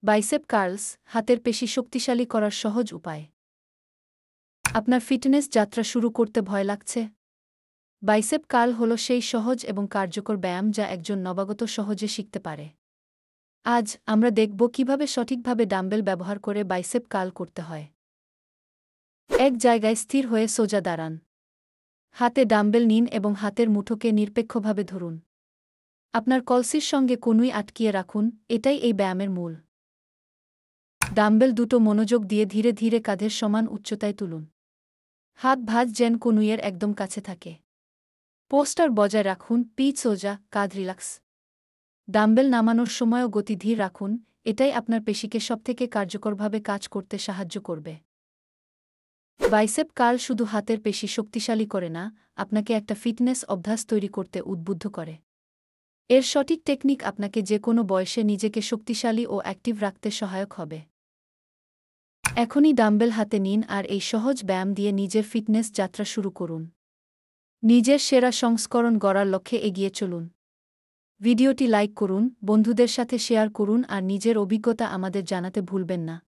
Bicep কার্লস, হাতের পেশি শক্তিশালী করার সহজ উপায়। আপনার ফিটনেস যাত্রা শুরু করতে ভয় লাগছে? বাইসেপ কার্ল হল সেই সহজ এবং কার্যকর ব্যায়াম যা একজন নবাগত সহজে শিখতে পারে। আজ আমরা দেখব কিভাবে সঠিকভাবে ডাম্বেল ব্যবহার করে বাইসেপ কার্ল করতে হয়। এক জায়গায় স্থির হয়ে সোজা দাঁড়ান। হাতে ডাম্বেল নিন এবং হাতের মুঠোকে নিরপেক্ষভাবে ধরুন। আপনার কলসির সঙ্গে কনুই আটকিয়ে রাখুন, এটাই এই ব্যায়ামের মূল। ডাম্বেল দুটো মনোযোগ দিয়ে ধীরে ধীরে কাঁধের সমান উচ্চতায় তুলুন। হাত ভাঁজ যেন কনুইয়ের একদম কাছে থাকে। পোস্টার বজায় রাখুন, পিঠ সোজা, কাঁধ রিল্যাক্স। ডাম্বেল নামানোর সময়ও গতি ধীর রাখুন, এটাই আপনার পেশিকে সবথেকে কার্যকরভাবে কাজ করতে সাহায্য করবে। বাইসেপ কার্ল শুধু হাতের পেশি শক্তিশালী করে না, আপনাকে একটা ফিটনেস অভ্যাস তৈরি করতে উদ্বুদ্ধ করে। এর সঠিক টেকনিক আপনাকে যে কোনো বয়সে নিজেকে শক্তিশালী ও অ্যাক্টিভ রাখতে সহায়ক হবে। এখনই ডাম্বেল হাতে নিন আর এই সহজ ব্যায়াম দিয়ে নিজের ফিটনেস যাত্রা শুরু করুন। নিজের সেরা সংস্করণ গড়ার লক্ষ্যে এগিয়ে চলুন। ভিডিওটি লাইক করুন, বন্ধুদের সাথে শেয়ার করুন আর নিজের অভিজ্ঞতা আমাদের জানাতে ভুলবেন না।